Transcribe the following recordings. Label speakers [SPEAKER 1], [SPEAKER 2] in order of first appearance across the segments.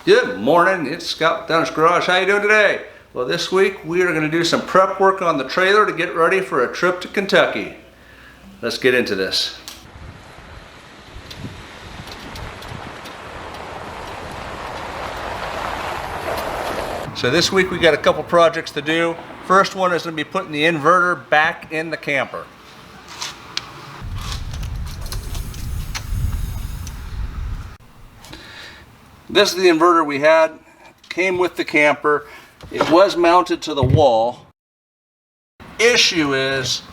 [SPEAKER 1] Good morning, it's Scott with Dunnage Garage. How you doing today? Well, this week we are going to do some prep work on the trailer to get ready for a trip to Kentucky. Let's get into this. So this week we got a couple projects to do. First one is going to be putting the inverter back in the camper. This is the inverter we had, came with the camper. It was mounted to the wall. Issue is,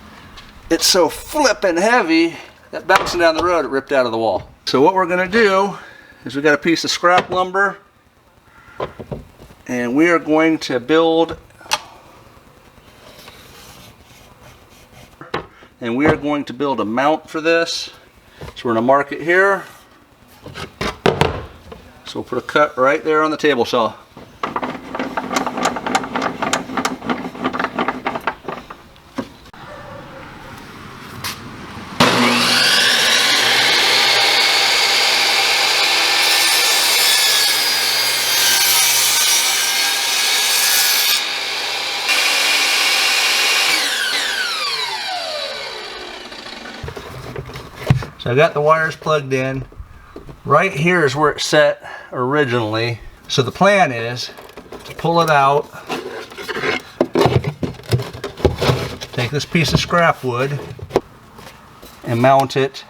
[SPEAKER 1] it's so flippin' heavy that bouncing down the road it ripped out of the wall. So what we're gonna do is we got a piece of scrap lumber and we are going to build a mount for this. So we're gonna mark it here. So we'll put a cut right there on the table saw. So I got the wires plugged in. Right here is where it's set originally. So the plan is to pull it out, take this piece of scrap wood and mount it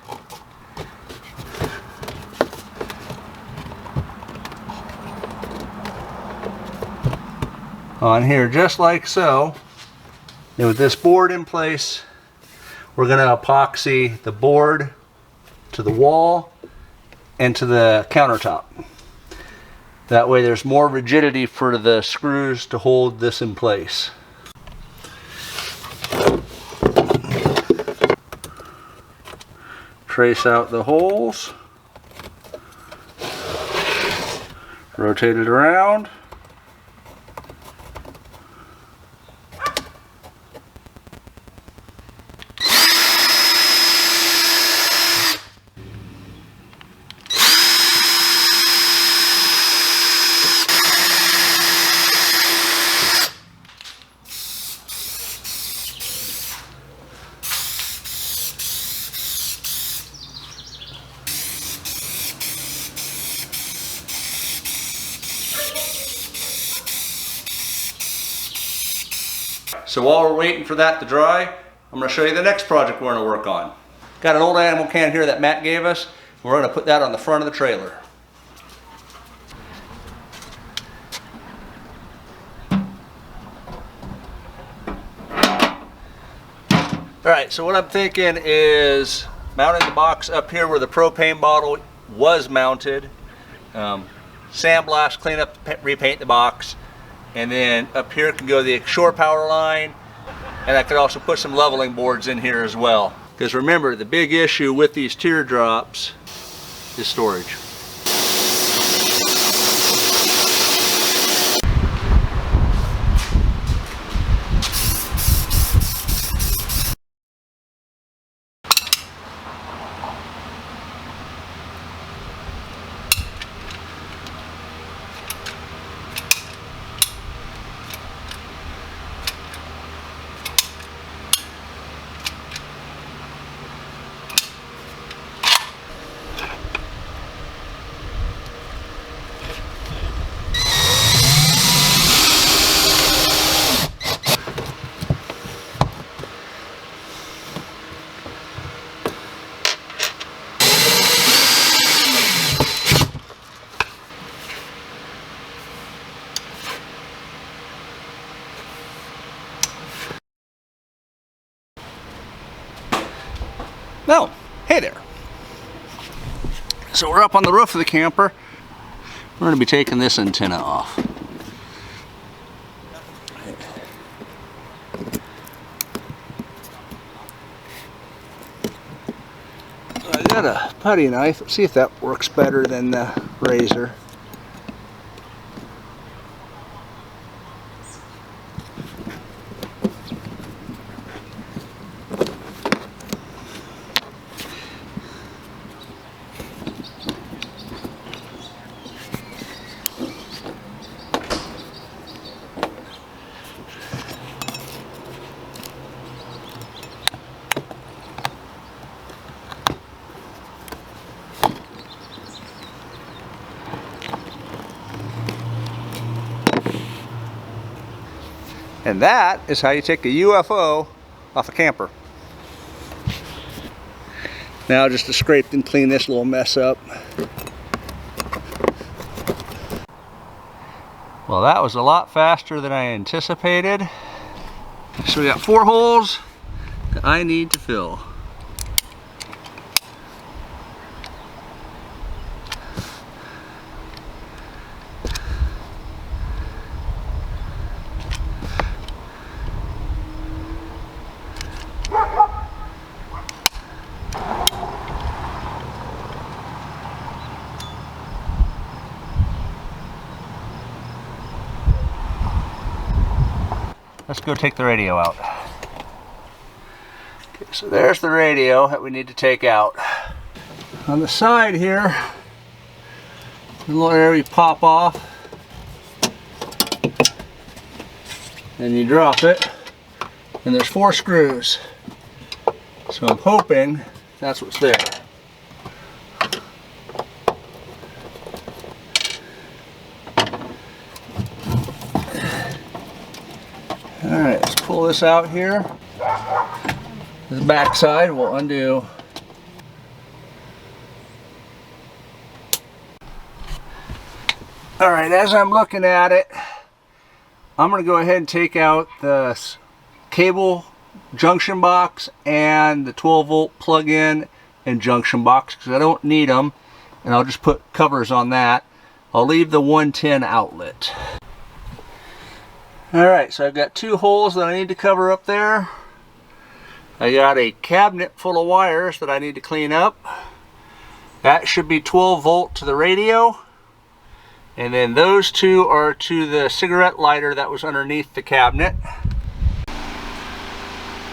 [SPEAKER 1] on here just like so. And with this board in place, we're going to epoxy the board to the wall and to the countertop. That way there's more rigidity for the screws to hold this in place. Trace out the holes, rotate it around. So while we're waiting for that to dry, I'm going to show you the next project we're going to work on. Got an old animal can here that Matt gave us. We're going to put that on the front of the trailer. Alright, so what I'm thinking is mounting the box up here where the propane bottle was mounted. Sandblast, clean up, repaint the box. And then up here can go the shore power line, and I could also put some leveling boards in here as well. Because remember, the big issue with these teardrops is storage. Oh, hey there. So we're up on the roof of the camper. We're going to be taking this antenna off. I got a putty knife. Let's see if that works better than the razor. And that is how you take a UFO off a camper. Now just to scrape and clean this little mess up. Well, that was a lot faster than I anticipated. So we got 4 holes that I need to fill. Let's go take the radio out. Okay, so there's the radio that we need to take out. On the side here, the little area you pop off, and you drop it, and there's 4 screws. So I'm hoping that's what's there. Alright, let's pull this out here. The back side will undo. Alright, as I'm looking at it, I'm going to go ahead and take out the cable junction box and the 12 volt plug-in and junction box because I don't need them, and I'll just put covers on that. I'll leave the 110 outlet. Alright, so I've got 2 holes that I need to cover up there. I got a cabinet full of wires that I need to clean up. That should be 12 volt to the radio. And then those 2 are to the cigarette lighter that was underneath the cabinet.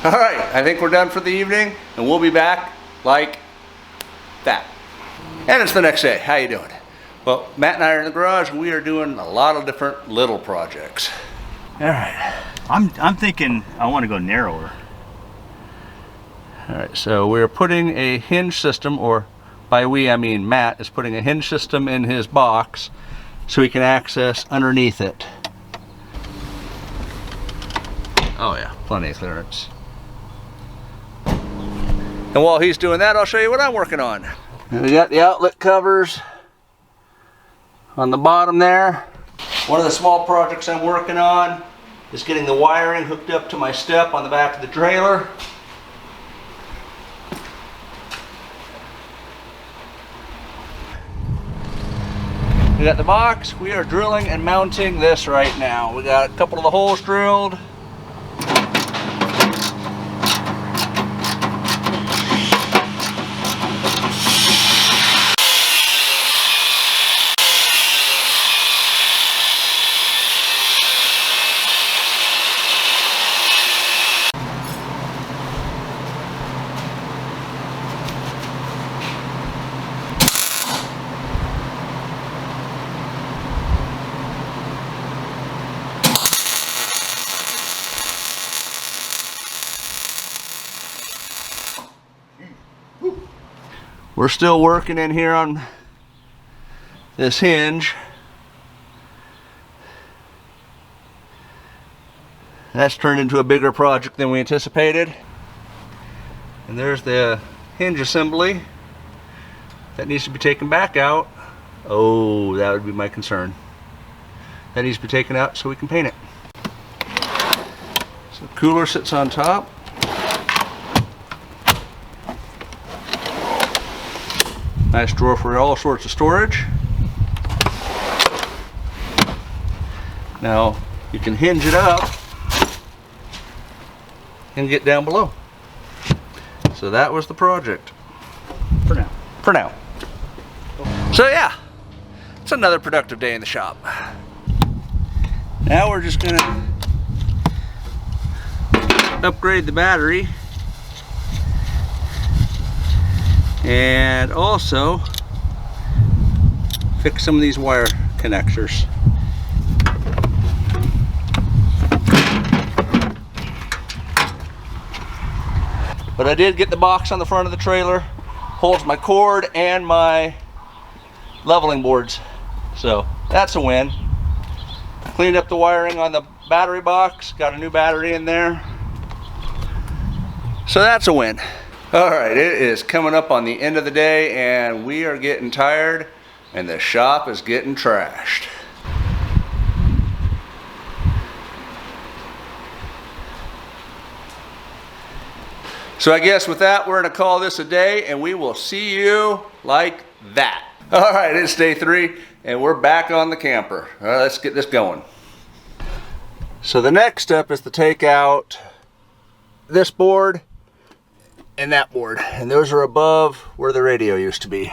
[SPEAKER 1] Alright, I think we're done for the evening, and we'll be back like that. And it's the next day. How you doing? Well, Matt and I are in the garage, and we are doing a lot of different little projects. All right.
[SPEAKER 2] I'm thinking I want to go narrower.
[SPEAKER 1] All right, so we're putting a hinge system, or by we I mean Matt is putting a hinge system in his box so he can access underneath it. Oh yeah, plenty of clearance. And while he's doing that, I'll show you what I'm working on. And we got the outlet covers on the bottom there. One of the small projects I'm working on is getting the wiring hooked up to my step on the back of the trailer. We got the box. We are drilling and mounting this right now. We got a couple of the holes drilled. We're still working in here on this hinge. That's turned into a bigger project than we anticipated. And there's the hinge assembly that needs to be taken back out. Oh, that would be my concern. That needs to be taken out so we can paint it. So the cooler sits on top. Nice drawer for all sorts of storage. Now you can hinge it up and get down below. So that was the project.
[SPEAKER 2] For now.
[SPEAKER 1] For now. So yeah, it's another productive day in the shop. Now we're just gonna upgrade the battery and also fix some of these wire connectors. But I did get the box on the front of the trailer, holds my cord and my leveling boards, so that's a win. Cleaned up the wiring on the battery box. Got a new battery in there. So that's a win. All right, it is coming up on the end of the day and we are getting tired and the shop is getting trashed. So I guess with that, we're gonna call this a day and we will see you like that. All right, it's day 3 and we're back on the camper. All right, let's get this going. So the next step is to take out this board and that board, and those are above where the radio used to be.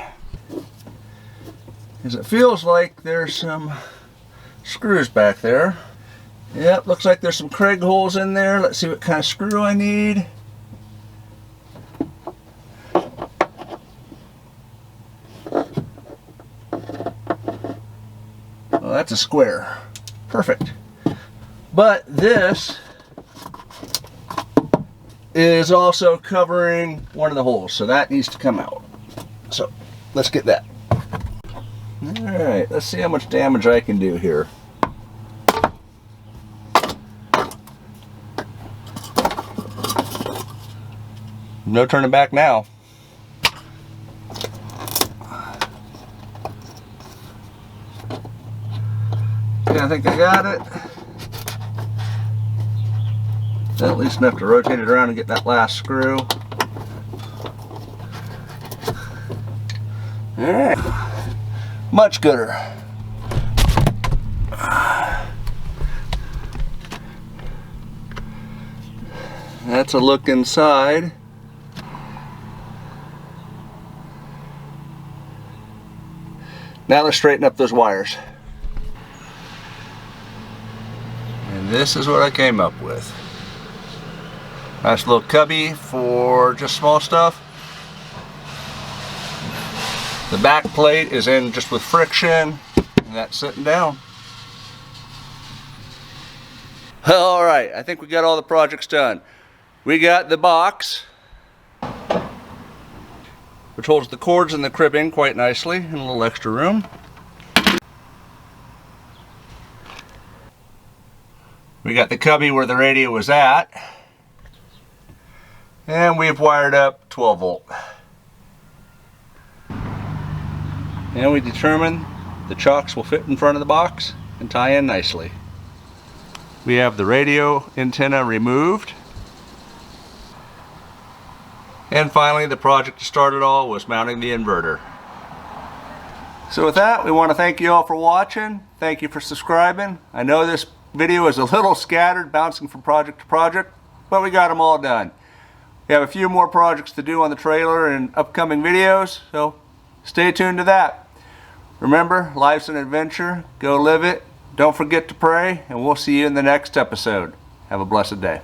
[SPEAKER 1] Because it feels like there's some screws back there. Yep, looks like there's some Craig holes in there. Let's see what kind of screw I need. Well, that's a square. Perfect. But this is also covering one of the holes, so that needs to come out. So let's get that. All right, let's see how much damage I can do here. No turning back now. Yeah, I think I got it. At least enough to rotate it around and get that last screw. Alright. Much gooder. That's a look inside. Now let's straighten up those wires. And this is what I came up with. Nice little cubby for just small stuff. The back plate is in just with friction, and that's sitting down. All right, I think we got all the projects done. We got the box, which holds the cords and the cribbing quite nicely, and a little extra room. We got the cubby where the radio was at. And we've wired up 12 volt. And we determined the chocks will fit in front of the box and tie in nicely. We have the radio antenna removed. And finally, the project to start it all was mounting the inverter. So with that, we want to thank you all for watching. Thank you for subscribing. I know this video is a little scattered, bouncing from project to project, but we got them all done. We have a few more projects to do on the trailer in upcoming videos, so stay tuned to that. Remember, life's an adventure. Go live it. Don't forget to pray, and we'll see you in the next episode. Have a blessed day.